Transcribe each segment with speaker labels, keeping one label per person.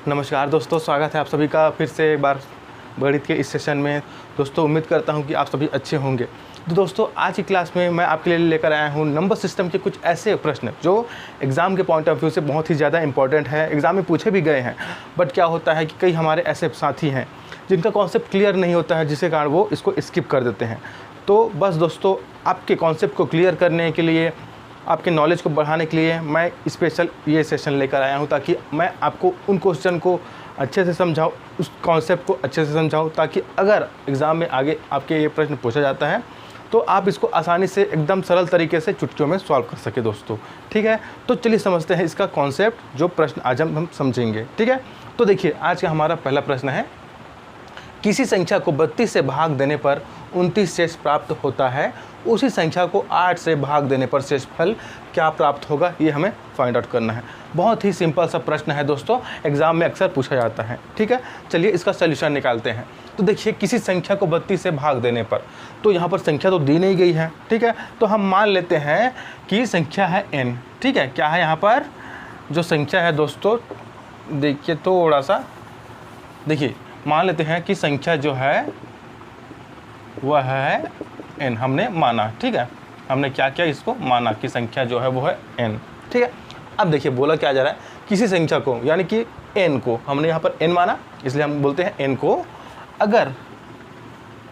Speaker 1: नमस्कार दोस्तों, स्वागत है आप सभी का फिर से एक बार गणित के इस सेशन में। दोस्तों उम्मीद करता हूं कि आप सभी अच्छे होंगे। तो दोस्तों आज की क्लास में मैं आपके लिए लेकर आया हूं नंबर सिस्टम के कुछ ऐसे प्रश्न जो एग्ज़ाम के पॉइंट ऑफ व्यू से बहुत ही ज़्यादा इंपॉर्टेंट है, एग्ज़ाम में पूछे भी गए हैं। बट क्या होता है कि कई हमारे ऐसे साथी हैं जिनका कॉन्सेप्ट क्लियर नहीं होता है, जिसके कारण वो इसको स्किप कर देते हैं। तो बस दोस्तों आपके कॉन्सेप्ट को क्लियर करने के लिए, आपके नॉलेज को बढ़ाने के लिए मैं स्पेशल ये सेशन लेकर आया हूँ, ताकि मैं आपको उन क्वेश्चन को अच्छे से समझाऊँ, उस कॉन्सेप्ट को अच्छे से समझाऊँ, ताकि अगर एग्ज़ाम में आगे आपके ये प्रश्न पूछा जाता है तो आप इसको आसानी से एकदम सरल तरीके से चुटकियों में सॉल्व कर सके दोस्तों। ठीक है, तो चलिए समझते हैं इसका कॉन्सेप्ट, जो प्रश्न आज हम समझेंगे। ठीक है, तो देखिए आज का हमारा पहला प्रश्न है, किसी संख्या को 32 से भाग देने पर 29 शेष प्राप्त होता है, उसी संख्या को 8 से भाग देने पर शेषफल क्या प्राप्त होगा, ये हमें फाइंड आउट करना है। बहुत ही सिंपल सा प्रश्न है दोस्तों, एग्जाम में अक्सर पूछा जाता है। ठीक है, चलिए इसका सॉल्यूशन निकालते हैं। तो देखिए किसी संख्या को 32 से भाग देने पर, तो यहाँ पर संख्या तो दी नहीं गई है। ठीक है, तो हम मान लेते हैं कि संख्या है n। ठीक है, क्या है यहाँ पर जो संख्या है दोस्तों, देखिए थोड़ा सा देखिए, मान लेते हैं कि संख्या जो है वह है n, हमने माना। ठीक है, हमने क्या किया, इसको माना कि संख्या जो है वो है n। ठीक है, अब देखिए बोला क्या जा रहा है, किसी संख्या को यानी कि n को हमने यहाँ पर n माना, इसलिए हम बोलते हैं n को अगर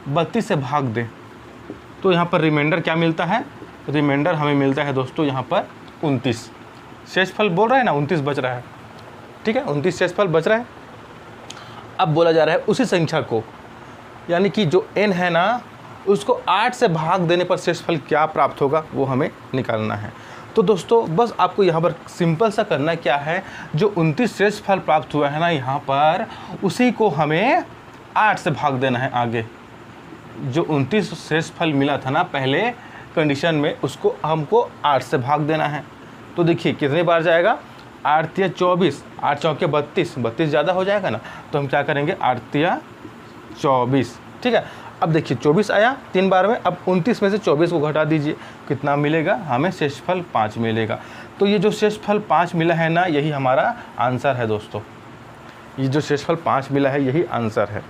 Speaker 1: 32 से भाग दे तो यहाँ पर रिमाइंडर क्या मिलता है, रिमाइंडर हमें मिलता है दोस्तों यहाँ पर 29। शेषफल बोल रहा है ना 29 बच रहा है। ठीक है, 29 शेषफल बच रहा है। अब बोला जा रहा है उसी संख्या को, यानी कि जो n है ना, उसको 8 से भाग देने पर शेषफल क्या प्राप्त होगा, वो हमें निकालना है। तो दोस्तों बस आपको यहाँ पर सिंपल सा करना क्या है, जो 29 शेषफल प्राप्त हुआ है ना यहाँ पर, उसी को हमें 8 से भाग देना है। आगे जो 29 शेषफल मिला था ना पहले कंडीशन में, उसको हमको 8 से भाग देना है। तो देखिए कितने बार जाएगा, 8 तिया 24, 8 चौके 32, 32 ज़्यादा हो जाएगा ना, तो हम क्या करेंगे 8 तिया 24। ठीक है, अब देखिए 24 आया 3 बार में, अब 29 में से 24 को घटा दीजिए, कितना मिलेगा हमें, शेषफल 5 मिलेगा। तो ये जो शेषफल 5 मिला है ना, यही हमारा आंसर है दोस्तों। ये जो शेषफल 5 मिला है यही आंसर है।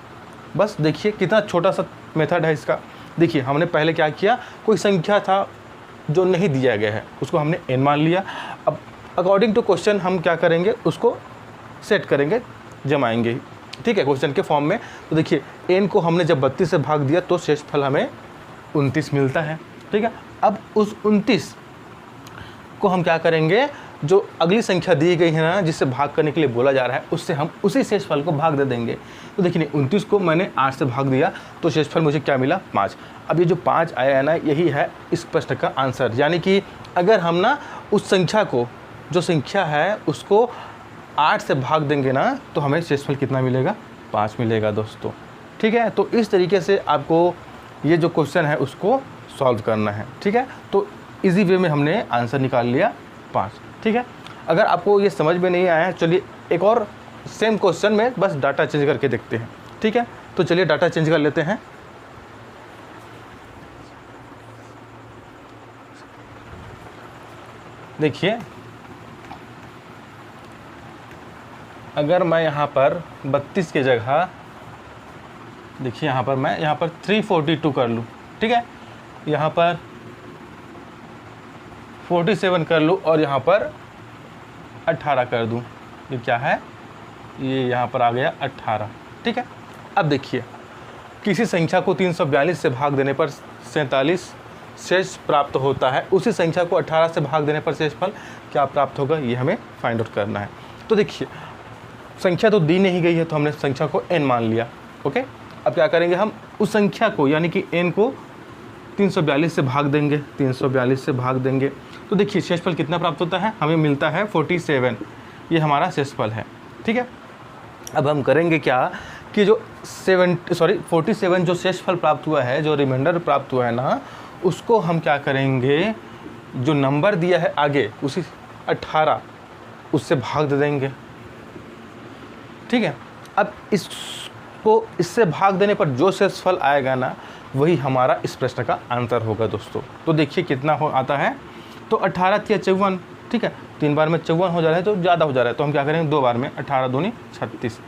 Speaker 1: बस देखिए कितना छोटा सा मेथड है इसका। देखिए हमने पहले क्या किया, कोई संख्या था जो नहीं दिया गया है, उसको हमने n मान लिया। अब अकॉर्डिंग टू क्वेश्चन हम क्या करेंगे, उसको सेट करेंगे, जमाएंगे। ठीक है, क्वेश्चन के फॉर्म में। तो देखिए n को हमने जब 32 से भाग दिया तो शेषफल हमें 29 मिलता है। ठीक है, अब उस 29 को हम क्या करेंगे, जो अगली संख्या दी गई है ना, जिससे भाग करने के लिए बोला जा रहा है, उससे हम उसी शेषफल को भाग दे देंगे। तो देखिए 29 को मैंने 8 से भाग दिया तो शेषफल मुझे क्या मिला, 5। अब ये जो 5 आया है ना, यही है इस प्रश्न का आंसर। यानी कि अगर हम ना उस संख्या को, जो संख्या है उसको 8 से भाग देंगे ना, तो हमें शेषफल कितना मिलेगा, 5 मिलेगा दोस्तों। ठीक है, तो इस तरीके से आपको ये जो क्वेश्चन है उसको सॉल्व करना है। ठीक है, तो इजी वे में हमने आंसर निकाल लिया 5। ठीक है, अगर आपको ये समझ में नहीं आया है, चलिए एक और सेम क्वेश्चन में बस डाटा चेंज करके देखते हैं। ठीक है, तो चलिए डाटा चेंज कर लेते हैं। देखिए अगर मैं यहाँ पर 32 की जगह, देखिए यहाँ पर मैं यहाँ पर 342 कर लूँ। ठीक है, यहाँ पर 47 कर लूँ और यहाँ पर 18 कर दूँ, ये क्या है, ये यहाँ पर आ गया 18। ठीक है, अब देखिए किसी संख्या को 342 से भाग देने पर 47 शेष प्राप्त होता है, उसी संख्या को 18 से भाग देने पर शेषफल क्या प्राप्त होगा, ये हमें फाइंड आउट करना है। तो देखिए संख्या तो दी नहीं गई है, तो हमने संख्या को n मान लिया। ओके, अब क्या करेंगे, हम उस संख्या को यानी कि n को 342 से भाग देंगे, 342 से भाग देंगे। तो देखिए शेषफल कितना प्राप्त होता है, हमें मिलता है 47। ये हमारा शेषफल है। ठीक है, अब हम करेंगे क्या कि जो 47 जो शेषफल प्राप्त हुआ है, जो रिमाइंडर प्राप्त हुआ है ना, उसको हम क्या करेंगे, जो नंबर दिया है आगे उसी 18, उससे भाग दे देंगे। ठीक है, अब इसको इससे भाग देने पर जो शेषफल आएगा ना, वही हमारा इस प्रश्न का आंसर होगा दोस्तों। तो देखिए कितना आता है, तो 18 तिया 54, ठीक है, 3 बार में 54 हो जा रहा है तो ज़्यादा हो जा रहा है, तो हम क्या करेंगे 2 बार में 18 दूनी 36।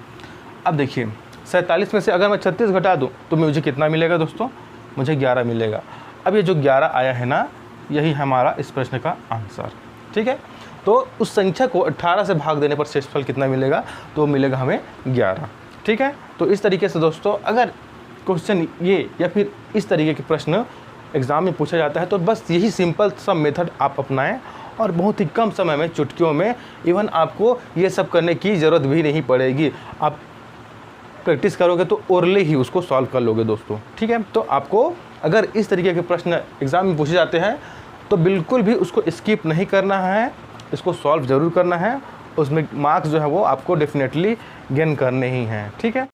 Speaker 1: अब देखिए 47 में से अगर मैं 36 घटा दूँ तो मुझे कितना मिलेगा दोस्तों, मुझे 11 मिलेगा। अब ये जो 11 आया है ना, यही हमारा इस प्रश्न का आंसर। ठीक है, तो उस संख्या को 18 से भाग देने पर शेषफल कितना मिलेगा, तो मिलेगा हमें 11। ठीक है, तो इस तरीके से दोस्तों अगर क्वेश्चन ये या फिर इस तरीके के प्रश्न एग्ज़ाम में पूछा जाता है तो बस यही सिंपल सा मेथड आप अपनाएं और बहुत ही कम समय में, चुटकियों में, इवन आपको ये सब करने की ज़रूरत भी नहीं पड़ेगी। आप प्रैक्टिस करोगे तो ओरली ही उसको सॉल्व कर लोगे दोस्तों। ठीक है, तो आपको अगर इस तरीके के प्रश्न एग्ज़ाम में पूछे जाते हैं तो बिल्कुल भी उसको स्किप नहीं करना है, इसको सॉल्व ज़रूर करना है। उसमें मार्क्स जो है वो आपको डेफिनेटली गेन करने ही हैं। ठीक है।